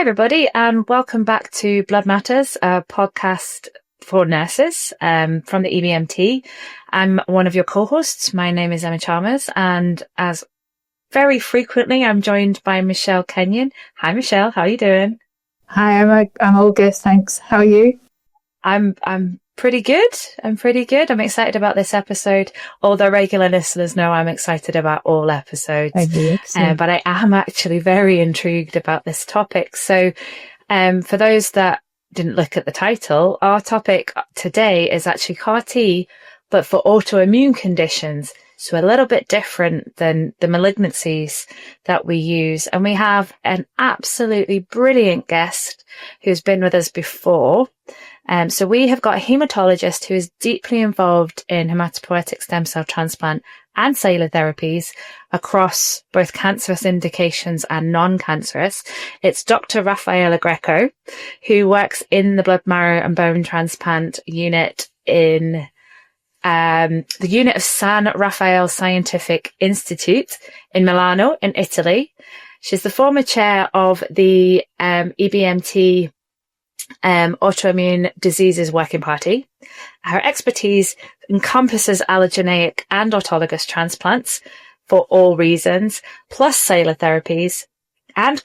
everybody, and welcome back to Blood Matters, a podcast for nurses from the EBMT. I'm one of your co-hosts. My name is Emma Chalmers, and as very frequently, I'm joined by Michelle Kenyon. Hi, Michelle. How are you doing? Hi, Emma. I'm all good, thanks. How are you? I'm pretty good. I'm excited about this episode. Although regular listeners know I'm excited about all episodes. But I am actually very intrigued about this topic. So for those that didn't look at the title, our topic today is actually CAR T, but for autoimmune conditions. So a little bit different than the malignancies that we use. And we have an absolutely brilliant guest who's been with us before. So we have got a hematologist who is deeply involved in hematopoietic stem cell transplant and cellular therapies across both cancerous indications and non-cancerous. It's Dr. Raffaella Greco, who works in the blood marrow and bone transplant unit in the unit of San Raffaele Scientific Institute in Milano, in Italy. She's the former chair of the EBMT Autoimmune Diseases Working Party. Her expertise encompasses allogeneic and autologous transplants for all reasons, plus cellular therapies and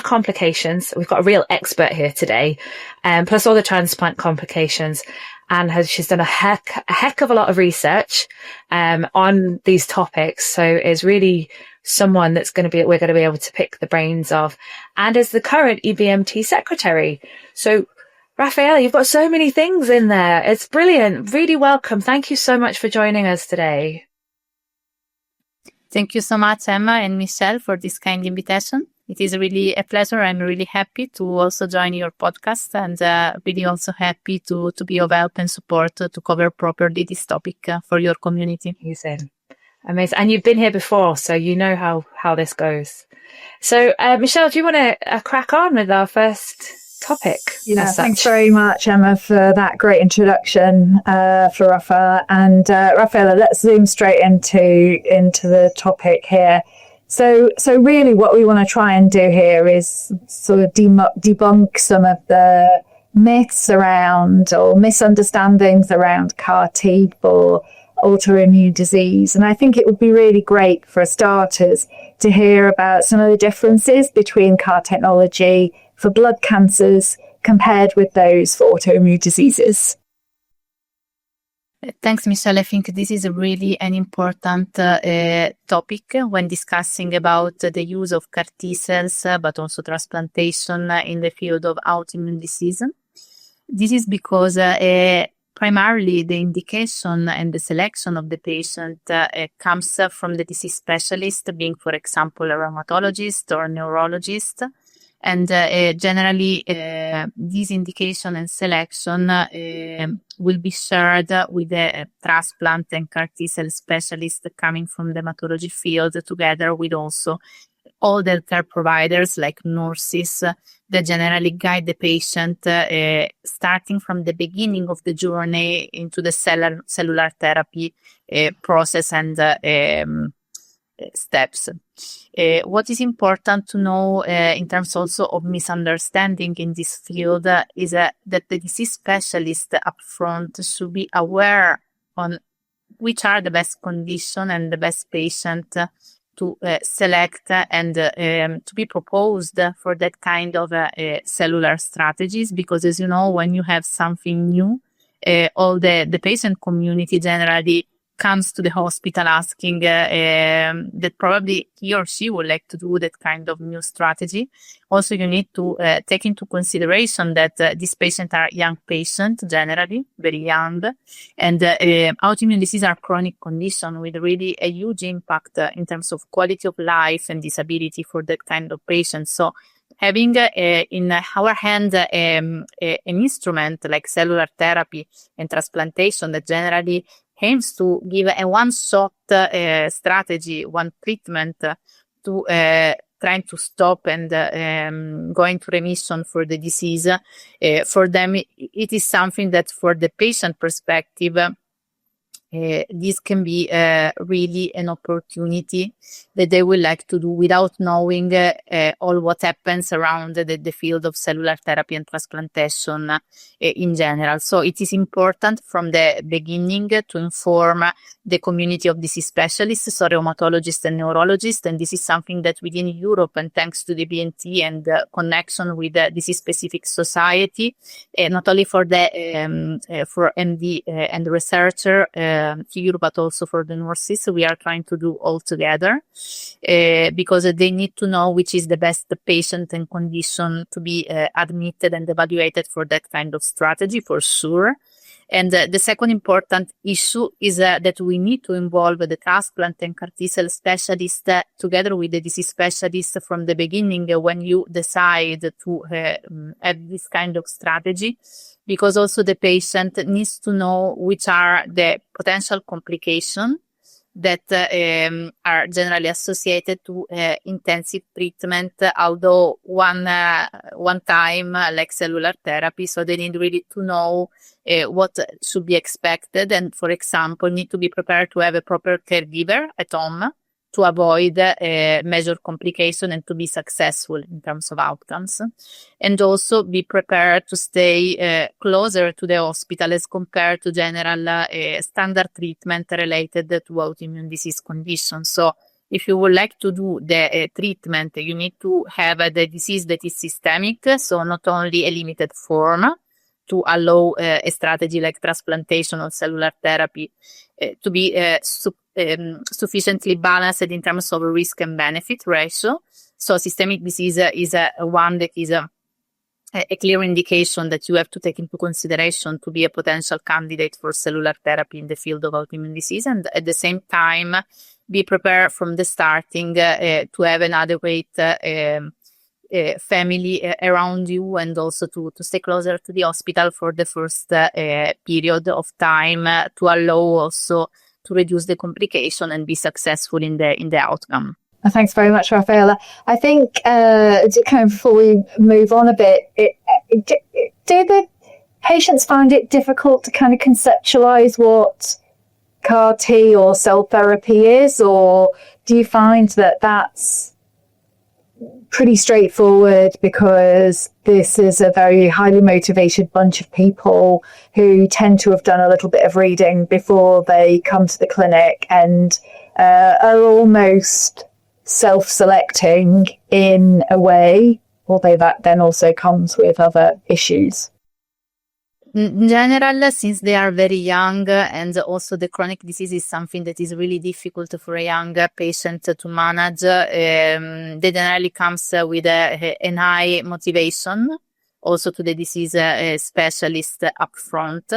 complications. We've got a real expert here today, plus all the transplant complications. And she's done a heck of a lot of research on these topics. So is really someone we're going to be able to pick the brains of, and is the current EBMT secretary. So Raffaella, you've got so many things in there. It's brilliant. Really welcome. Thank you so much for joining us today. Thank you so much, Emma and Michelle, for this kind invitation. It is really a pleasure. I'm really happy to also join your podcast, and really also happy to be of help and support to cover properly this topic for your community. Amazing. And you've been here before, so you know how this goes. So, Michelle, do you want to crack on with our first topic? Yeah, thanks very much, Emma, for that great introduction for Raffaella. And Raffaella, let's zoom straight into the topic here. So really what we want to try and do here is sort of debunk some of the myths around or misunderstandings around CAR T for autoimmune disease. And I think it would be really great for starters to hear about some of the differences between CAR technology for blood cancers compared with those for autoimmune diseases. Thanks, Michelle. I think this is really an important topic when discussing about the use of CAR T cells, but also transplantation in the field of autoimmune disease. This is because primarily the indication and the selection of the patient comes from the disease specialist, being, for example, a rheumatologist or neurologist. And generally, this indication and selection will be shared with a transplant and CAR T cell specialist coming from the hematology field, together with also all the care providers like nurses that generally guide the patient starting from the beginning of the journey into the cellular therapy process and steps. What is important to know in terms also of misunderstanding in this field is that the disease specialist upfront should be aware on which are the best condition and the best patient to select and to be proposed for that kind of cellular strategies, because as you know, when you have something new, all the patient community generally comes to the hospital asking that probably he or she would like to do that kind of new strategy. Also, you need to take into consideration that these patients are young patients, generally very young, and autoimmune disease are chronic condition with really a huge impact in terms of quality of life and disability for that kind of patients. So having in our hand an instrument like cellular therapy and transplantation that generally aims to give a one-shot strategy, one treatment to trying to stop and go into remission for the disease. For them, it is something that for the patient perspective this can be really an opportunity that they would like to do without knowing all what happens around the field of cellular therapy and transplantation in general. So it is important from the beginning to inform the community of disease specialists, so rheumatologists and neurologists, and this is something that within Europe, and thanks to the EBMT and connection with the disease-specific society, not only for the for MD and researcher here, but also for the nurses, we are trying to do all together because they need to know which is the best patient and condition to be admitted and evaluated for that kind of strategy, for sure. And the second important issue is that we need to involve the transplant and CAR T-cell specialist together with the disease specialist from the beginning when you decide to have this kind of strategy, because also the patient needs to know which are the potential complications that are generally associated to intensive treatment, although one time like cellular therapy. So they need really to know what should be expected, and for example need to be prepared to have a proper caregiver at home to avoid major complication and to be successful in terms of outcomes, and also be prepared to stay closer to the hospital as compared to general standard treatment related to autoimmune disease conditions. So if you would like to do the treatment, you need to have the disease that is systemic, so not only a limited form, to allow a strategy like transplantation or cellular therapy to be sufficiently balanced in terms of risk and benefit ratio. So systemic disease is one that is a clear indication that you have to take into consideration to be a potential candidate for cellular therapy in the field of autoimmune disease, and at the same time be prepared from the starting to have an adequate family around you, and also to stay closer to the hospital for the first period of time to allow also to reduce the complication and be successful in the outcome. Thanks very much, Raffaella. I think kind of before we move on a bit, do the patients find it difficult to kind of conceptualize what CAR T or cell therapy is, or do you find that that's pretty straightforward because this is a very highly motivated bunch of people who tend to have done a little bit of reading before they come to the clinic and are almost self-selecting in a way, although that then also comes with other issues? In general, since they are very young, and also the chronic disease is something that is really difficult for a young patient to manage, they generally comes with an high motivation also to the disease specialist up front.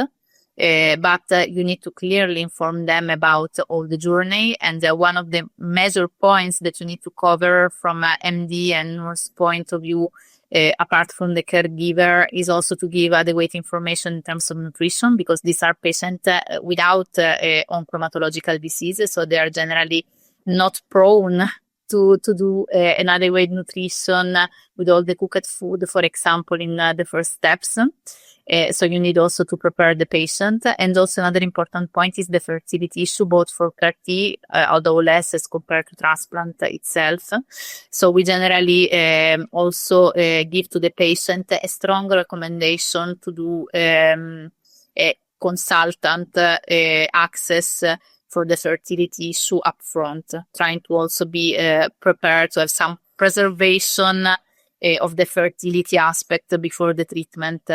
But you need to clearly inform them about all the journey, and one of the major points that you need to cover from MD and nurse point of view, apart from the caregiver, is also to give adequate information in terms of nutrition, because these are patients without oncomatological diseases, so they are generally not prone to do an adequate nutrition with all the cooked food, for example, in the first steps. So you need also to prepare the patient. And also another important point is the fertility issue, both for CAR T, although less as compared to transplant itself. So we generally also give to the patient a strong recommendation to do a consultant access for the fertility issue up front, trying to also be prepared to have some preservation of the fertility aspect before the treatment.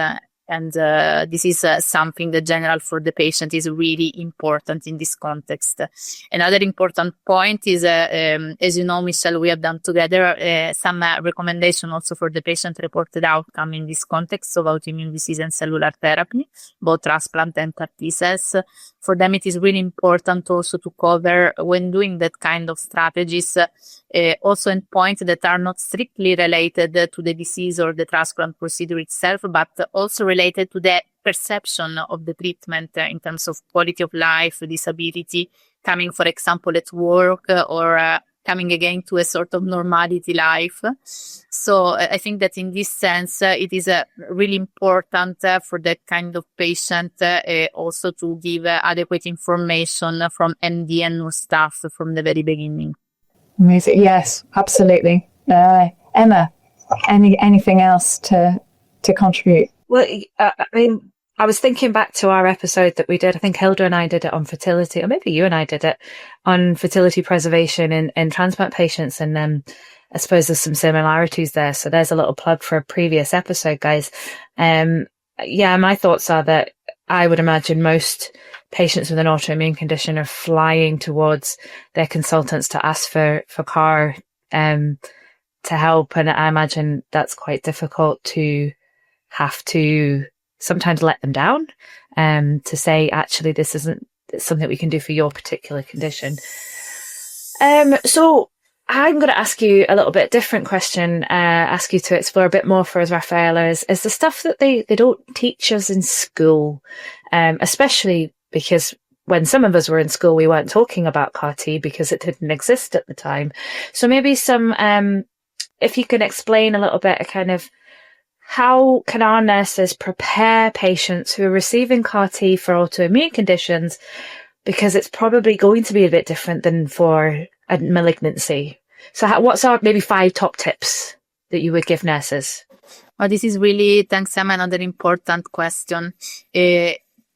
And this is something that general for the patient is really important in this context. Another important point is, as you know, Michelle, we have done together some recommendation also for the patient-reported outcome in this context of autoimmune disease and cellular therapy, both transplant and CAR T cells. For them, it is really important also to cover, when doing that kind of strategies, also endpoints that are not strictly related to the disease or the transplant procedure itself, but also related to the perception of the treatment in terms of quality of life, disability, coming, for example, at work or coming again to a sort of normality life. So I think that in this sense, it is really important for that kind of patient also to give adequate information from MD and nurse staff from the very beginning. Amazing. Yes, absolutely. Emma, anything else to contribute? Well, I mean, I was thinking back to our episode that we did. I think Hilda and I did it on fertility, or maybe you and I did it on fertility preservation in transplant patients. And I suppose there's some similarities there. So there's a little plug for a previous episode, guys. My thoughts are that I would imagine most patients with an autoimmune condition are flying towards their consultants to ask for CAR to help. And I imagine that's quite difficult to have to sometimes let them down to say, actually, this isn't something we can do for your particular condition. So I'm going to ask you a little bit different question, ask you to explore a bit more for us, Raffaella, is the stuff that they don't teach us in school, especially because when some of us were in school, we weren't talking about CAR-T because it didn't exist at the time. So maybe if you can explain a little bit kind of how can our nurses prepare patients who are receiving CAR-T for autoimmune conditions, because it's probably going to be a bit different than for a malignancy. So what's our maybe 5 top tips that you would give nurses? Oh, this is really, thanks, Emma, another important question.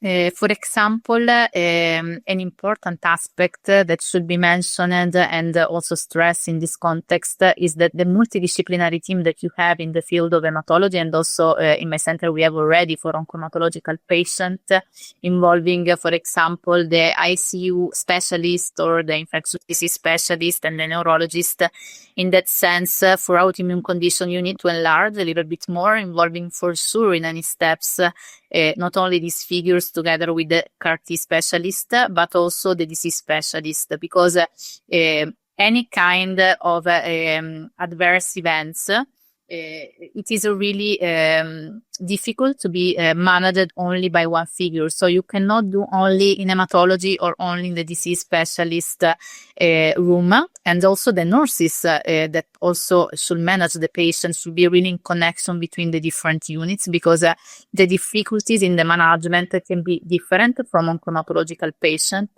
For example, an important aspect that should be mentioned and also stressed in this context is that the multidisciplinary team that you have in the field of hematology, and also in my center we have already for oncohematological patients involving, for example, the ICU specialist or the infectious disease specialist and the neurologist. In that sense, for autoimmune condition, you need to enlarge a little bit more, involving for sure in any steps not only these figures together with the CAR-T specialist, but also the disease specialist, because any kind of adverse events, it is really difficult to be managed only by one figure. So you cannot do only in hematology or only in the disease specialist room. And also the nurses that also should manage the patients should be really in connection between the different units, because the difficulties in the management can be different from oncohematological patient.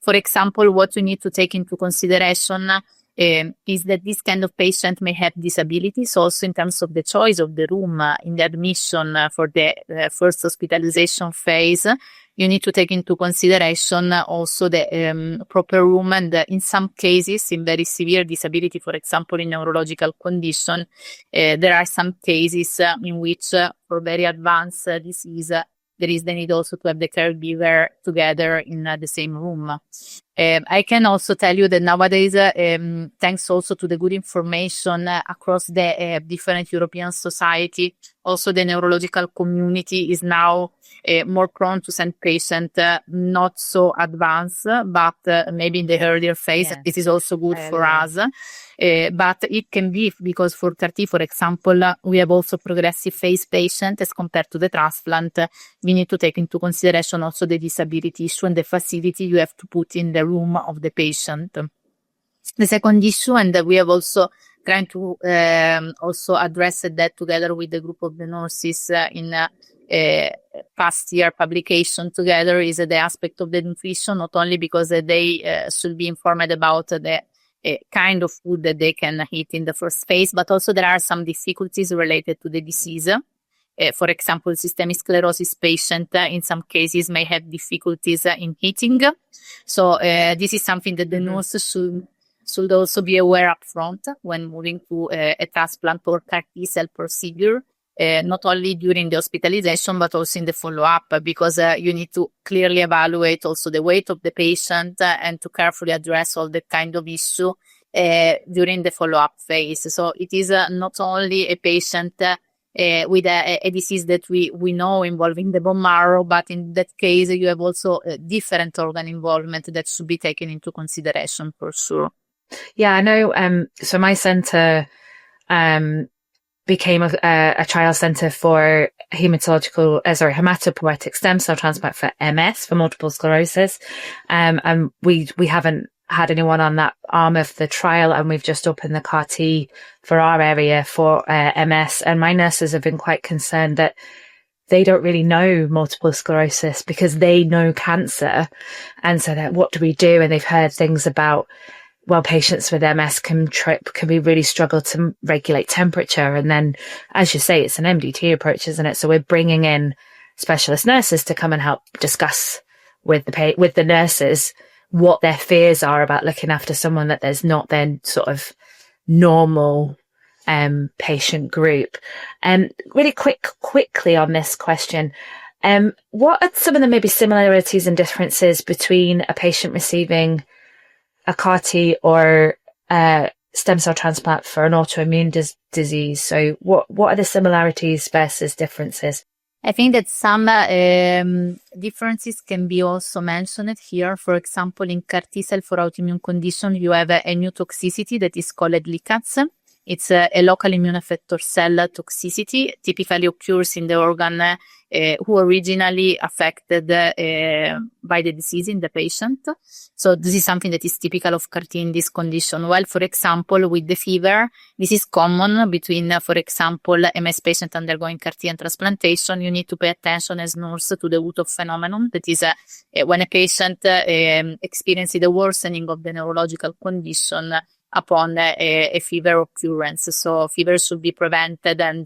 For example, what we need to take into consideration is that this kind of patient may have disabilities also in terms of the choice of the room in the admission for the first hospitalization phase. You need to take into consideration also the proper room, and in some cases, in very severe disability, for example, in neurological condition, there are some cases in which for very advanced disease, there is the need also to have the caregiver together in the same room. I can also tell you that nowadays, thanks also to the good information across the different European society, also the neurological community is now more prone to send patients not so advanced, but maybe in the earlier phase. Yes. This is also good for us. But it can be, because for CAR-T, for example, we have also progressive phase patient as compared to the transplant. We need to take into consideration also the disability issue and the facility you have to put in the room of the patient. The second issue, and we have also trying to also address that together with the group of the nurses in past year publication together, is the aspect of the nutrition, not only because they should be informed about the kind of food that they can eat in the first phase, but also there are some difficulties related to the disease. For example, systemic sclerosis patient in some cases may have difficulties in eating. So this is something that the nurse should also be aware up front when moving to a transplant or CAR-T cell procedure, not only during the hospitalization, but also in the follow-up, because you need to clearly evaluate also the weight of the patient and to carefully address all the kind of issue during the follow-up phase. So it is not only a patient with a disease that we know involving the bone marrow, but in that case you have also a different organ involvement that should be taken into consideration for sure. Yeah, I know. So my center became a trial center for hematopoietic stem cell transplant for MS, for multiple sclerosis. And we haven't had anyone on that arm of the trial, and we've just opened the CAR-T for our area for MS, and my nurses have been quite concerned that they don't really know multiple sclerosis because they know cancer. And so that, what do we do? And they've heard things about, well, patients with MS can really struggle to regulate temperature. And then, as you say, it's an MDT approach, isn't it? So we're bringing in specialist nurses to come and help discuss with the nurses what their fears are about looking after someone that there's not then sort of normal patient group. Really quickly on this question, what are some of the maybe similarities and differences between a patient receiving a CAR-T or stem cell transplant for an autoimmune disease? So what are the similarities versus differences? I think that some differences can be also mentioned here. For example, in CAR T cell for autoimmune condition, you have a new toxicity that is called LICATS. It's a local immune effector cell toxicity, typically occurs in the organ who originally affected by the disease in the patient. So this is something that is typical of CAR T in this condition. Well, for example, with the fever, this is common between, for example, MS patient undergoing CAR T and transplantation. You need to pay attention as nurse to the Uthoff phenomenon. That is when a patient experiences the worsening of the neurological condition upon a fever occurrence. So fever should be prevented, and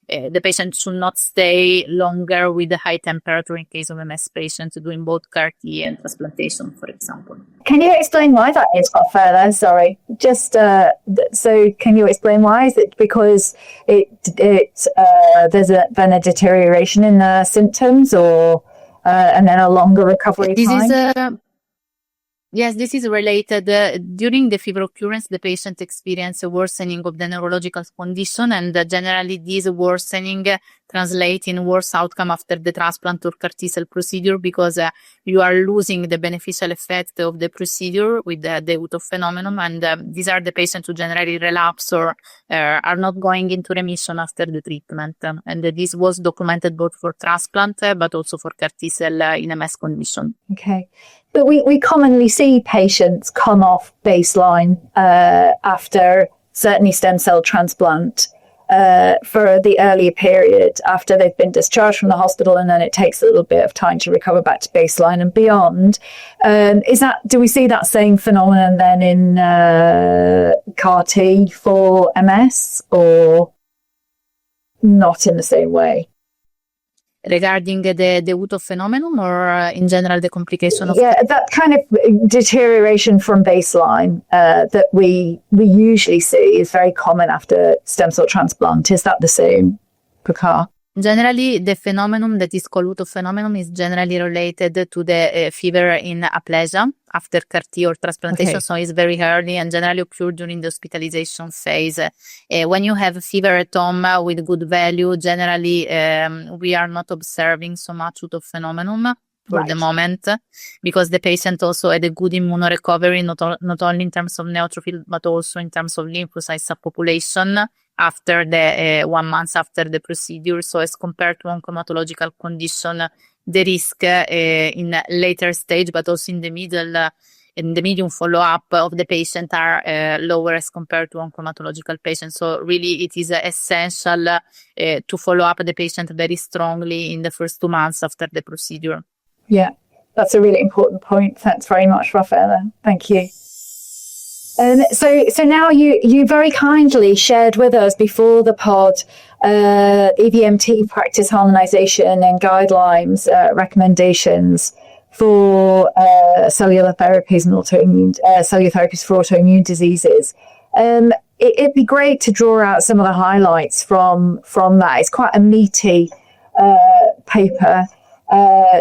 the patient should not stay longer with a high temperature in case of MS patients doing both CAR T and transplantation, for example. Can you explain why that is, Raffaella? Sorry, just so can you explain why? Is it because there's been a deterioration in the symptoms, or and then a longer recovery time? Yes, this is related. During the fever occurrence, the patient experiences a worsening of the neurological condition, and generally this worsening translates in worse outcome after the transplant or CAR T cell procedure, because you are losing the beneficial effect of the procedure with the Uthoff phenomenon, and these are the patients who generally relapse or are not going into remission after the treatment. And this was documented both for transplant but also for CAR T cell in MS condition. Okay. But we commonly see patients come off baseline after certainly stem cell transplant for the earlier period after they've been discharged from the hospital, and then it takes a little bit of time to recover back to baseline and beyond. Do we see that same phenomenon then in CAR T for MS, or not in the same way? Regarding the Uthoff phenomenon, or in general the complication of... Yeah, that kind of deterioration from baseline that we usually see is very common after stem cell transplant. Is that the same for CAR? Generally, the phenomenon that is called Uthoff phenomenon is generally related to the fever in aplasia after CAR T or transplantation. Okay. So it's very early and generally occur during the hospitalization phase. When you have fever at home with good value, generally we are not observing so much Uthoff phenomenon for the moment, because the patient also had a good immunorecovery, not only in terms of neutrophil, but also in terms of lymphocyte subpopulation after the 1 month after the procedure. So as compared to oncomatological condition, the risk in later stage, but also in the medium follow-up of the patient are lower as compared to oncomatological patients. So really it is essential to follow up the patient very strongly in the first 2 months after the procedure. Yeah, that's a really important point. Thanks very much, Raffaella. Thank you. So now you very kindly shared with us before the pod EBMT practice harmonization and guidelines recommendations for cellular therapies and autoimmune cellular therapies for autoimmune diseases. It'd be great to draw out some of the highlights from that. It's quite a meaty paper.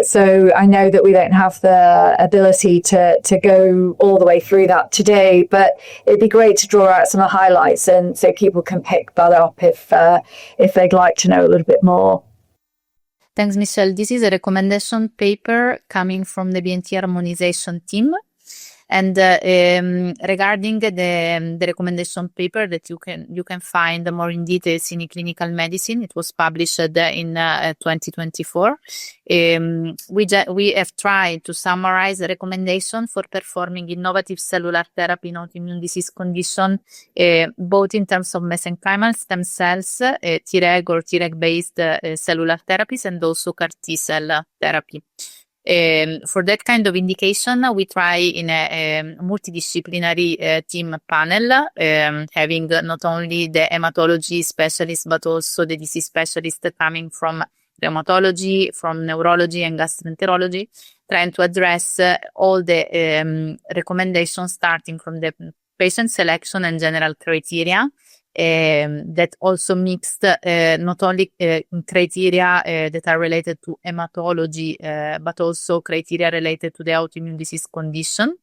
So I know that we don't have the ability to go all the way through that today, but it'd be great to draw out some of the highlights, and so people can pick that up if they'd like to know a little bit more. Thanks, Michelle. This is a recommendation paper coming from the EBMT harmonization team. And regarding the recommendation paper that you can find more in details in EClinicalMedicine, it was published in 2024. We have tried to summarize the recommendation for performing innovative cellular therapy in autoimmune disease condition, both in terms of mesenchymal stem cells, Treg or Treg-based cellular therapies, and also CAR T-cell therapy. For that kind of indication, we try in a multidisciplinary team panel, having not only the hematology specialists, but also the disease specialists coming from rheumatology, from neurology and gastroenterology, trying to address all the recommendations starting from the patient selection and general criteria. That also mixed not only criteria that are related to hematology, but also criteria related to the autoimmune disease condition.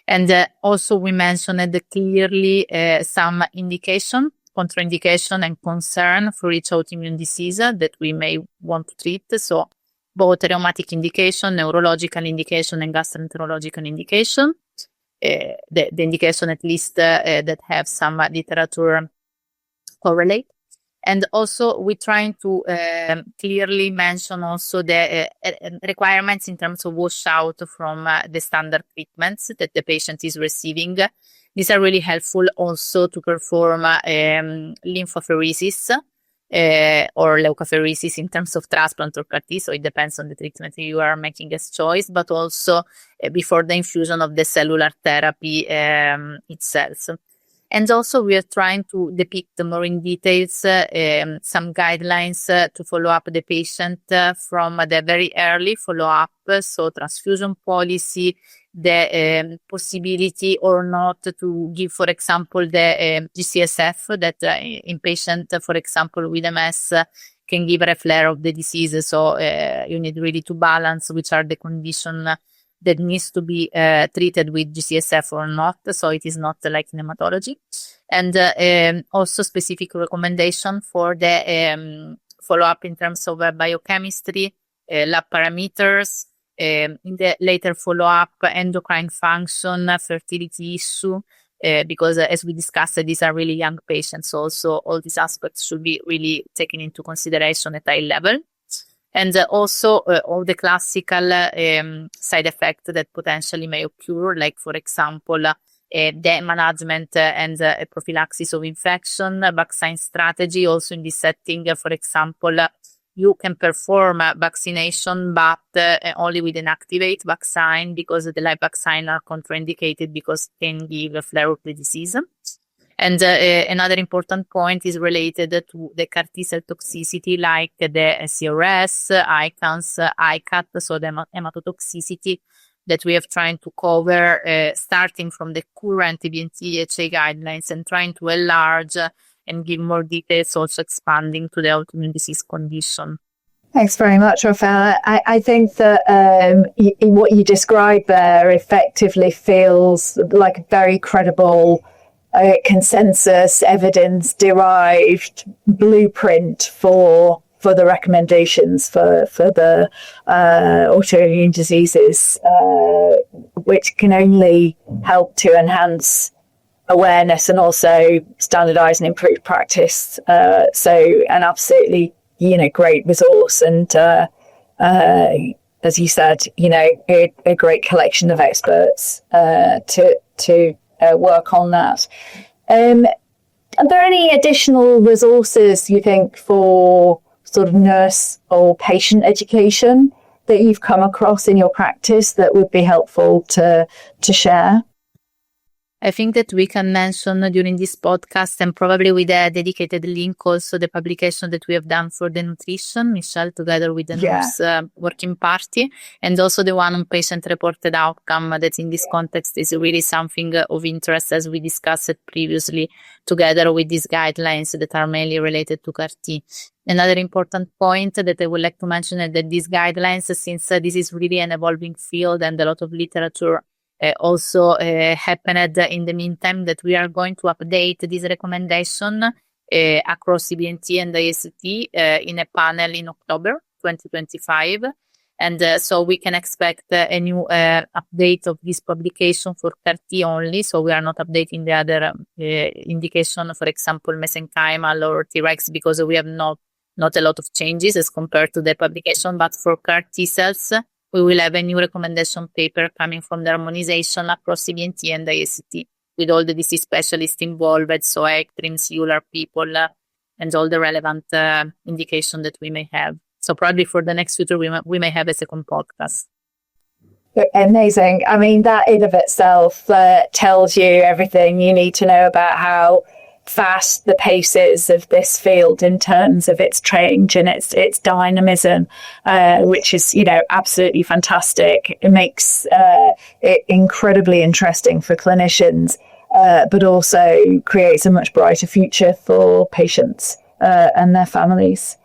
And also we mentioned clearly some indication, contraindication and concern for each autoimmune disease that we may want to treat. So both rheumatic indication, neurological indication, and gastroenterological indication. The indication at least that have some literature correlate. And also we're trying to clearly mention also the requirements in terms of washout from the standard treatments that the patient is receiving. These are really helpful also to perform lymphoapheresis or leukapheresis in terms of transplant or CAR T, so it depends on the treatment you are making as choice, but also before the infusion of the cellular therapy itself. And also we are trying to depict more in details some guidelines to follow up the patient from the very early follow-up, so transfusion policy, the possibility or not to give, for example, the GCSF that in patient, for example, with MS can give a flare of the disease. So you need really to balance which are the conditions that needs to be treated with GCSF or not. So it is not like in hematology. And also specific recommendation for the follow-up in terms of biochemistry, lab parameters, in the later follow-up, endocrine function, fertility issue, because as we discussed, these are really young patients. Also, all these aspects should be really taken into consideration at high level. And also all the classical side effects that potentially may occur, like, for example, the management and prophylaxis of infection, vaccine strategy. Also in this setting, for example, you can perform vaccination, but only with an activate vaccine, because the live vaccine are contraindicated because it can give a flare of the disease. And another important point is related to the CAR T-cell toxicity, like the CRS, ICANS, ICAT, so the hematotoxicity that we have trying to cover, starting from the current EBMT HA guidelines and trying to enlarge and give more details, also expanding to the autoimmune disease condition. Thanks very much, Raffaella. I think that what you described there effectively feels like a very credible consensus, evidence-derived blueprint for the recommendations for the autoimmune diseases, which can only help to enhance awareness and also standardize and improve practice. So an absolutely, great resource, and as you said, a great collection of experts to work on that. Are there any additional resources you think for sort of nurse or patient education that you've come across in your practice that would be helpful to share? I think that we can mention during this podcast, and probably with a dedicated link, also the publication that we have done for the nutrition, Michelle, together with the nurse working party, and also the one on patient-reported outcome that in this context is really something of interest, as we discussed it previously, together with these guidelines that are mainly related to CAR T. Another important point that I would like to mention is that these guidelines, since this is really an evolving field and a lot of literature also happened in the meantime, that we are going to update this recommendation across EBMT and IST in a panel in October 2025. And so we can expect a new update of this publication for CAR-T only. So we are not updating the other indication, for example, mesenchymal or Tregs, because we have not a lot of changes as compared to the publication. But for CAR-T cells, we will have a new recommendation paper coming from the harmonization across EBMT and IST with all the disease specialists involved, so ECTRIM, cellular people, and all the relevant indication that we may have. So probably for the next future, we may have a second podcast. Amazing. I mean, that in of itself tells you everything you need to know about how fast the pace is of this field in terms of its change and its dynamism, which is, absolutely fantastic. It makes it incredibly interesting for clinicians, but also creates a much brighter future for patients and their families.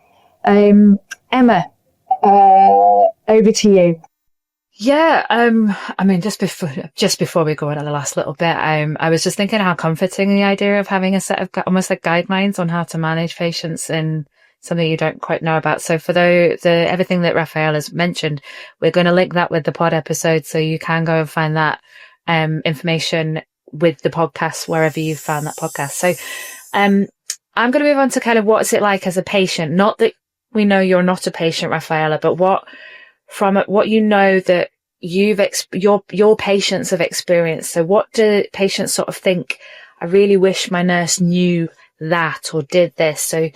Emma, over to you. Yeah, I mean, just before we go on to the last little bit, I was just thinking how comforting the idea of having a set of almost like guidelines on how to manage patients in something you don't quite know about. So for everything that Raffaella has mentioned, we're going to link that with the pod episode, so you can go and find that information with the podcast wherever you found that podcast. So I'm going to move on to kind of what's it like as a patient. Not that we know you're not a patient, Raffaella, but what you know that your patients have experienced. So what do patients sort of think? I really wish my nurse knew that or did this. So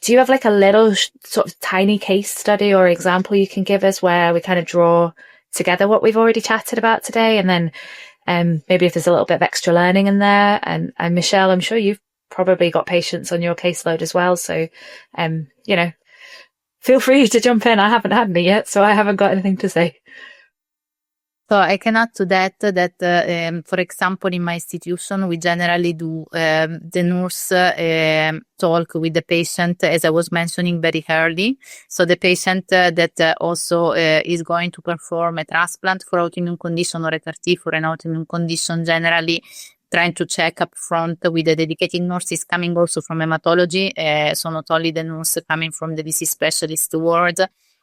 do you have like a little sort of tiny case study or example you can give us where we kind of draw together what we've already chatted about today? And then maybe if there's a little bit of extra learning in there. And Michelle, I'm sure you've probably got patients on your caseload as well. So, feel free to jump in. I haven't had any yet, so I haven't got anything to say. So I can add to that, for example, in my institution, we generally do the nurse talk with the patient, as I was mentioning very early. So the patient that also is going to perform a transplant for autoimmune condition or a CAR-T for an autoimmune condition, generally trying to check up front with the dedicated nurses coming also from hematology. So not only the nurse coming from the disease specialist ward,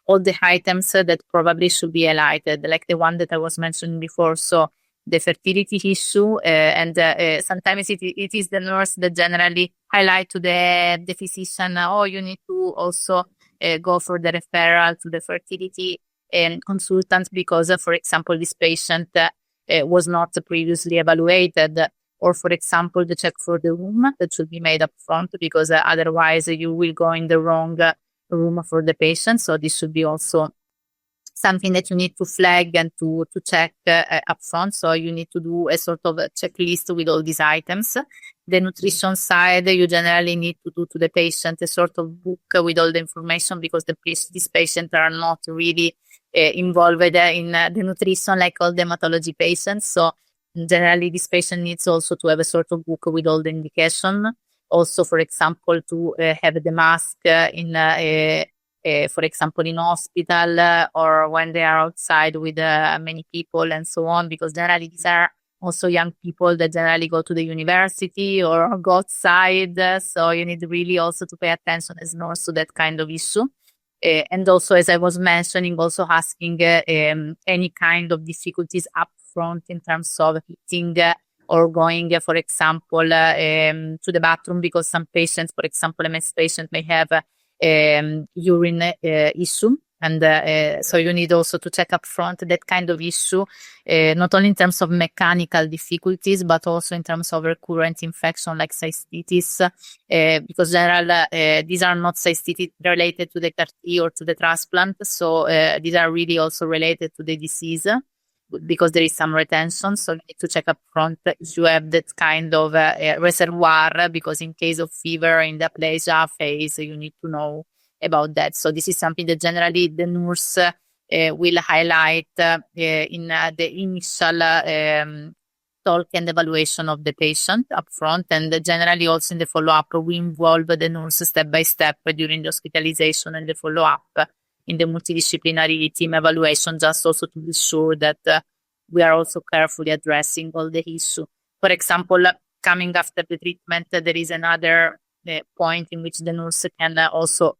all the items that probably should be highlighted, like the one that I was mentioning before. So the fertility issue, and sometimes it is the nurse that generally highlight to the physician, you need to also go for the referral to the fertility consultant because, for example, this patient was not previously evaluated, or for example, the check for the room that should be made up front because otherwise you will go in the wrong room for the patient. So this should be also something that you need to flag and to check up front. So you need to do a sort of a checklist with all these items. The nutrition side, you generally need to do to the patient a sort of book with all the information because these patients are not really involved in the nutrition like all the hematology patients. So generally this patient needs also to have a sort of book with all the indication. Also, for example, to have the mask for example, in hospital or when they are outside with many people and so on, because generally these are also young people that generally go to the university or go outside. So you need really also to pay attention as nurse to that kind of issue. And also, as I was mentioning, also asking any kind of difficulties up front in terms of eating or going, for example, to the bathroom, because some patients, for example, MS patient may have urine issue. And so you need also to check up front that kind of issue, not only in terms of mechanical difficulties, but also in terms of recurrent infection like cystitis, because these are not cystitis related to the CAR-T or to the transplant. So these are really also related to the disease because there is some retention. So you need to check up front if you have that kind of reservoir, because in case of fever in the aplasia phase, you need to know about that. So this is something that generally the nurse will highlight in the initial talk and evaluation of the patient up front. And generally also in the follow-up, we involve the nurse step by step during the hospitalization and the follow-up in the multidisciplinary team evaluation, just also to be sure that we are also carefully addressing all the issue. For example, coming after the treatment, there is another point in which the nurse can also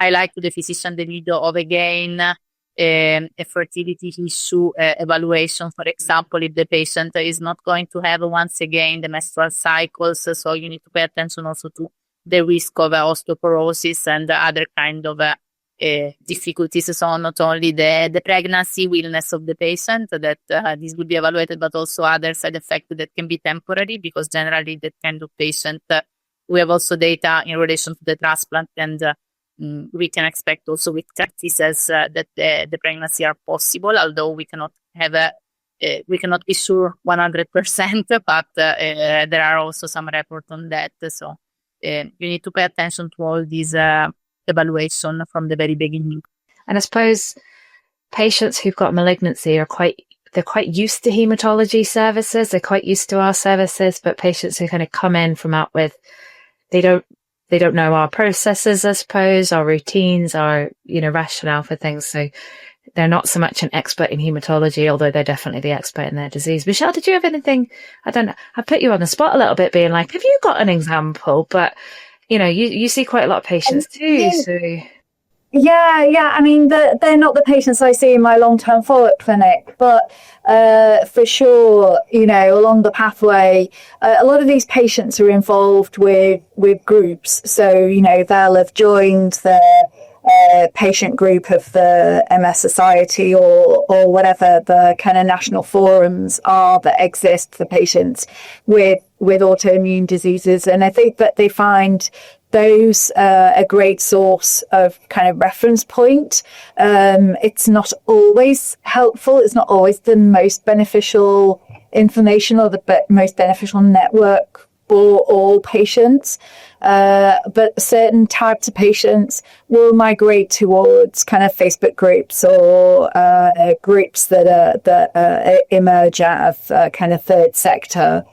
highlight to the physician the need of again a fertility issue evaluation. For example, if the patient is not going to have once again the menstrual cycles, so you need to pay attention also to the risk of osteoporosis and other kind of difficulties. So not only the pregnancy illness of the patient that this will be evaluated, but also other side effects that can be temporary, because generally that kind of patient, we have also data in relation to the transplant, and we can expect also with CAR T cells that the pregnancy are possible, although we cannot have we cannot be sure 100%, but there are also some reports on that. So you need to pay attention to all these evaluation from the very beginning. And I suppose patients who've got malignancy are quite used to hematology services. They're quite used to our services, but patients who kind of come in from out with, they don't know our processes, I suppose, our routines, our, rationale for things. So they're not so much an expert in hematology, although they're definitely the expert in their disease. Michelle, did you have anything? I don't know. I put you on the spot a little bit, being like, have you got an example? But you see quite a lot of patients too. So yeah. I mean, they're not the patients I see in my long-term follow-up clinic, but for sure, along the pathway, a lot of these patients are involved with groups. So they'll have joined the patient group of the MS Society or whatever the kind of national forums are that exist for patients with autoimmune diseases. And I think that they find those a great source of kind of reference point. It's not always helpful. It's not always the most beneficial information or the most beneficial network for all patients. But certain types of patients will migrate towards kind of Facebook groups or groups that emerge out of kind of third sector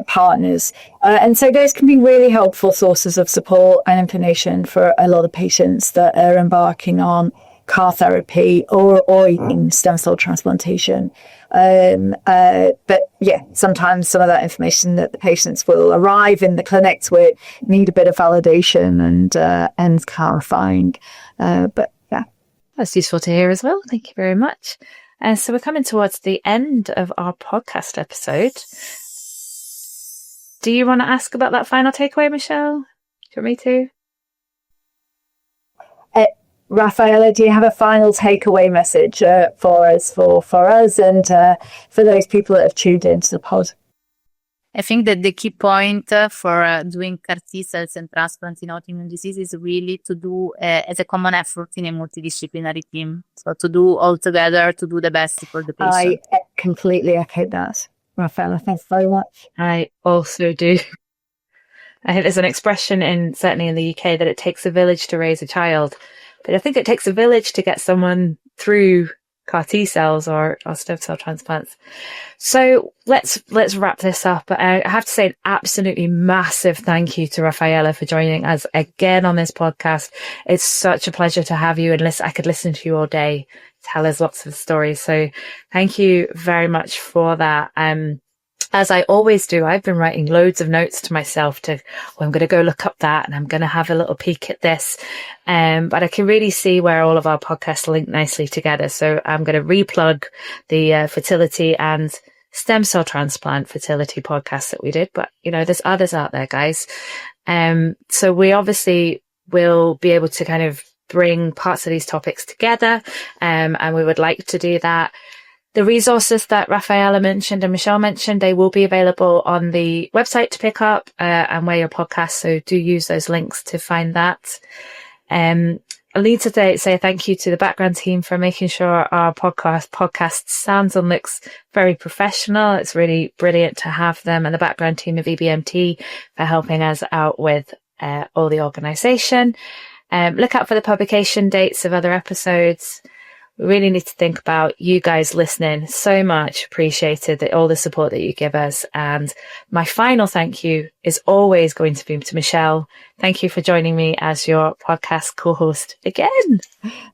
partners. And so those can be really helpful sources of support and information for a lot of patients that are embarking on CAR therapy or even stem cell transplantation. But yeah, sometimes some of that information that the patients will arrive in the clinics with need a bit of validation and clarifying. But yeah. That's useful to hear as well. Thank you very much. So we're coming towards the end of our podcast episode. Do you want to ask about that final takeaway, Michelle? Do you want me to? Raffaella, do you have a final takeaway message for us and for those people that have tuned into the pod? I think that the key point for doing CAR T cells and transplants in autoimmune disease is really to do as a common effort in a multidisciplinary team. So to do all together, to do the best for the patient. I completely echo that. Raffaella, thanks very much. I also do. I think there's an expression certainly in the UK that it takes a village to raise a child. But I think it takes a village to get someone through CAR T cells or stem cell transplants. So let's wrap this up. I have to say an absolutely massive thank you to Raffaella for joining us again on this podcast. It's such a pleasure to have you, and I could listen to you all day, tell us lots of stories. So thank you very much for that. As I always do, I've been writing loads of notes to myself I'm going to go look up that and I'm going to have a little peek at this. But I can really see where all of our podcasts link nicely together. So I'm going to replug the fertility and stem cell transplant fertility podcast that we did. But, there's others out there, guys. So we obviously will be able to kind of bring parts of these topics together. And we would like to do that. The resources that Raffaella mentioned and Michelle mentioned, they will be available on the website to pick up and where your podcast. So do use those links to find that. I need to say thank you to the background team for making sure our podcast sounds and looks very professional. It's really brilliant to have them, and the background team of EBMT for helping us out with all the organisation. Look out for the publication dates of other episodes. We really need to think about you guys listening. So much appreciated all the support that you give us. And my final thank you is always going to be to Michelle. Thank you for joining me as your podcast co-host again.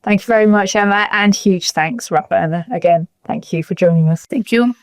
Thank you very much, Emma. And huge thanks, Raffaella. Again, thank you for joining us. Thank you.